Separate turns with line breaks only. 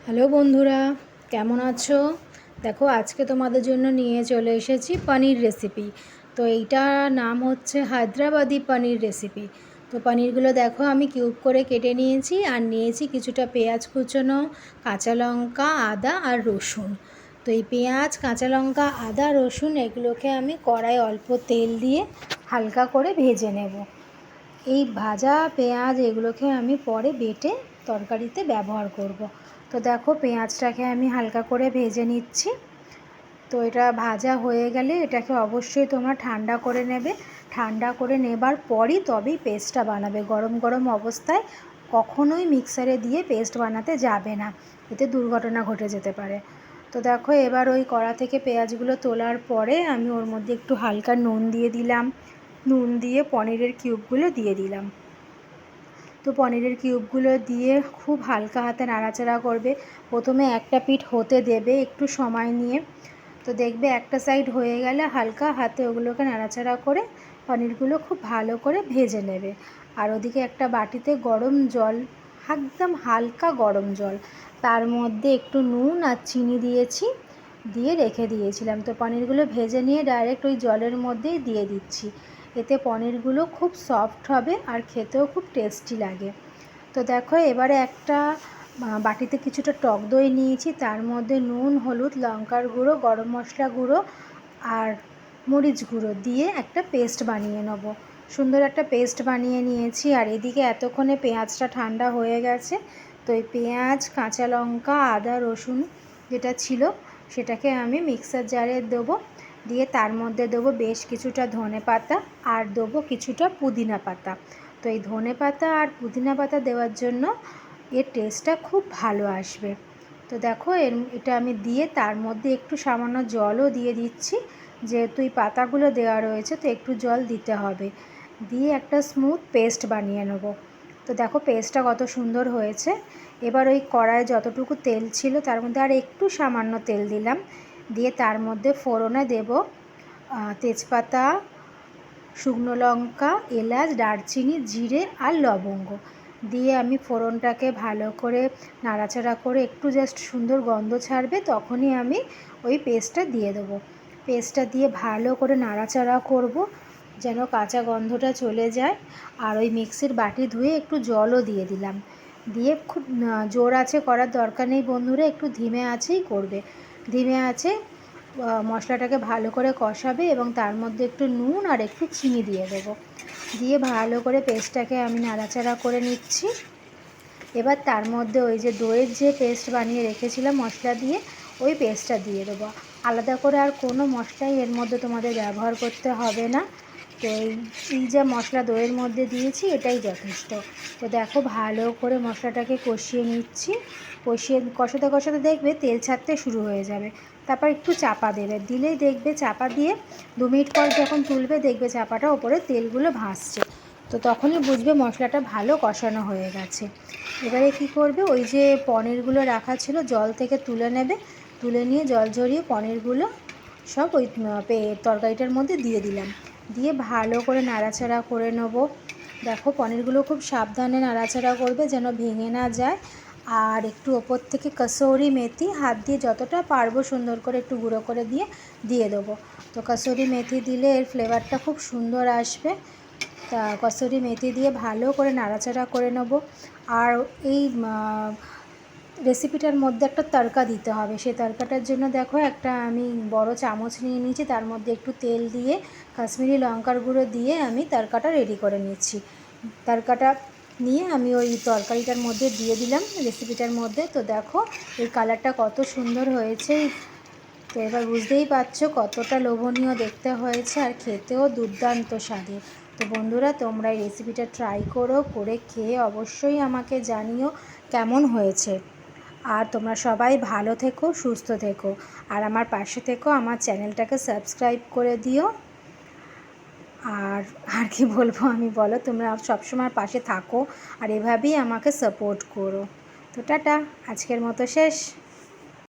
Hello বন্ধুরা, কেমন আছো? দেখো আজকে তোমাদের জন্য নিয়ে চলে এসেছি পনির রেসিপি। তো এইটার নাম হচ্ছে হায়দ্রাবাদি পনির রেসিপি। তো পনিরগুলো দেখো আমি কিউব করে কেটে নিয়েছি, আর নিয়েছি কিছুটা পেঁয়াজ কুচোনো, কাঁচা লঙ্কা, আদা আর রসুন। তো এই পেঁয়াজ, কাঁচা লঙ্কা, আদা, রসুন এগুলোকে আমি কড়াই অল্প তেল দিয়ে হালকা করে ভেজে নেব। এই ভাজা পেঁয়াজ এগুলোকে আমি পরে বেটে তরকারিতে ব্যবহার করব। তো দেখো পেঁয়াজটাকে আমি হালকা করে ভেজে নিচ্ছি। তো এটা ভাজা হয়ে গেলে এটাকে অবশ্যই তোমরা ঠান্ডা করে নেবে। ঠান্ডা করে নেবার পরই তবেই পেস্টটা বানাবে। গরম গরম অবস্থায় কখনোই মিক্সারে দিয়ে পেস্ট বানাতে যাবে না, এতে দুর্ঘটনা ঘটে যেতে পারে। তো দেখো এবার ওই কড়া থেকে পেঁয়াজগুলো তোলার পরে আমি ওর মধ্যে একটু হালকা নুন দিয়ে দিলাম। নুন দিয়ে পনিরের কিউবগুলো দিয়ে দিলাম। তো পনিরের কিউবগুলো দিয়ে খুব হালকা হাতে নাড়াচাড়া করবে। প্রথমে একটা পিঠ হতে দেবে একটু সময় নিয়ে। তো দেখবে একটা সাইড হয়ে গেলে হালকা হাতে ওগুলোকে নাড়াচাড়া করে পনিরগুলো খুব ভালো করে ভেজে নেবে। আর ওদিকে একটা বাটিতে গরম জল, একদম হালকা গরম জল, তার মধ্যে একটু নুন আর চিনি দিয়েছি, দিয়ে রেখে দিয়েছিলাম। তো পনিরগুলো ভেজে নিয়ে ডাইরেক্ট ওই জলের মধ্যেই দিয়ে দিচ্ছি। এতে পনিরগুলো খুব সফট হবে আর খেতেও খুব টেস্টি লাগে। তো দেখো এবারে একটা বাটিতে কিছুটা টক দই নিয়েছি, তার মধ্যে নুন, হলুদ, লঙ্কার গুঁড়ো, গরম মশলা গুঁড়ো আর মরিচ গুঁড়ো দিয়ে একটা পেস্ট বানিয়ে নেব। সুন্দর একটা পেস্ট বানিয়ে নিয়েছি। আর এদিকে এতক্ষণে পেঁয়াজটা ঠান্ডা হয়ে গেছে। তো এই পেঁয়াজ, কাঁচা লঙ্কা, আদা, রসুন যেটা ছিল সেটাকে আমি মিক্সার জারে দেবো। দিয়ে তার মধ্যে দেবো বেশ কিছুটা ধনেপাতা আর দেবো কিছুটা পুদিনা পাতা। তো এই ধনেপাতা আর পুদিনা পাতা দেওয়ার জন্য এর টেস্টটা খুব ভালো আসবে। তো দেখো এটা আমি দিয়ে তার মধ্যে একটু সামান্য জলও দিয়ে দিচ্ছি, যেহেতু এই পাতাগুলো দেওয়া রয়েছে তো একটু জল দিতে হবে। দিয়ে একটা স্মুথ পেস্ট বানিয়ে নেব। তো দেখো পেস্টটা কত সুন্দর হয়েছে। এবার ওই কড়ায় যতটুকু তেল ছিল তার মধ্যে আর একটু সামান্য তেল দিলাম। দিয়ে তার মধ্যে ফোড়নে দেব তেজপাতা, শুকনো লঙ্কা, এলাচ, দারচিনি, জিরে আর লবঙ্গ দিয়ে আমি ফোড়নটাকে ভালো করে নাড়াচাড়া করে একটু জাস্ট সুন্দর গন্ধ ছাড়বে তখনই আমি ওই পেস্টটা দিয়ে দেবো। পেস্টটা দিয়ে ভালো করে নাড়াচাড়া করব যেন কাঁচা গন্ধটা চলে যায়। আর ওই মিক্সির বাটি ধুয়ে একটু জলও দিয়ে দিলাম। দিয়ে খুব জোর আঁচে করার দরকার নেই বন্ধুরা, একটু ধিমে আঁচেই করবে। ধিমে আঁচে মশলাটাকে ভালো করে কষাবে এবং তার মধ্যে একটু নুন আর একটু চিনি দিয়ে দেবো। দিয়ে ভালো করে পেস্টটাকে আমি নাড়াচাড়া করে নিচ্ছি। এবার তার মধ্যে ওই যে দইয়ের যে পেস্ট বানিয়ে রেখেছিলাম মশলা দিয়ে, ওই পেস্টটা দিয়ে দেবো। আলাদা করে আর কোনো মশলাই এর মধ্যে তোমাদের ব্যবহার করতে হবে না। তো এই যে মশলা দইয়ের মধ্যে দিয়েছি এটাই যথেষ্ট। তো দেখো ভালো করে মশলাটাকে কষিয়ে নিচ্ছি। কষাতে কষাতে দেখবে তেল ছাড়তে শুরু হয়ে যাবে। তারপর একটু চাপা দেবে, দিলেই দেখবে চাপা দিয়ে 2 মিনিট পর যখন তুলবে দেখবে চাপাটা ওপরে তেলগুলো ভাসছে। তো তখনই বুঝবে মশলাটা ভালো কষানো হয়ে গেছে। এবারে কি করবে, ওই যে পনিরগুলো রাখা ছিল জল থেকে তুলে নেবে। তুলে নিয়ে জল ঝরিয়ে পনিরগুলো সব ওই তরকারিটার মধ্যে দিয়ে দিলাম। দিয়ে ভালো করে নাড়াচাড়া করে নেব। দেখো পনিরগুলো খুব সাবধানে নাড়াচাড়া করবে যেন ভেঙে না যায়। আর একটু ওপর থেকে কসুরি মেথি হাত দিয়ে যতটা পারবো সুন্দর করে একটু গুঁড়ো করে দিয়ে দেবো। তো কসুরি মেথি দিলে এর ফ্লেভারটা খুব সুন্দর আসবে। তা কসুরি মেথি দিয়ে ভালো করে নাড়াচাড়া করে নেব। আর এই রেসিপিটার মধ্যে একটা তড়কা দিতে হবে। সেই তড়কাটার জন্য দেখো একটা আমি বড় চামচ নিয়ে নিয়েছি, তার মধ্যে একটু তেল দিয়ে কাশ্মীরি লঙ্কার গুঁড়ো দিয়ে আমি তড়কাটা রেডি করে নিচ্ছি। তড়কাটা নিয়ে আমি ওই তরকারিটার মধ্যে দিয়ে দিলাম রেসিপিটার মধ্যে। তো দেখো এই কালারটা কত সুন্দর হয়েছে। তো এবার বুঝতেই পারছো কতটা লোভনীয় দেখতে হয়েছে আর খেতেও দুর্দান্ত স্বাদের। তো বন্ধুরা তোমরা এই রেসিপিটা ট্রাই করো, করে খেয়ে অবশ্যই আমাকে জানিও কেমন হয়েছে। আর তোমরা সবাই ভালো থেকো, সুস্থ থেকো, আর আমার পাশে থেকো, আমার চ্যানেলটাকে সাবস্ক্রাইব করে দিও। আর আর কি বলবো আমি, বলো, তোমরা সবসময় পাশে থাকো আর এভাবেই আমাকে সাপোর্ট করো। তো টাটা, আজকের মতো শেষ।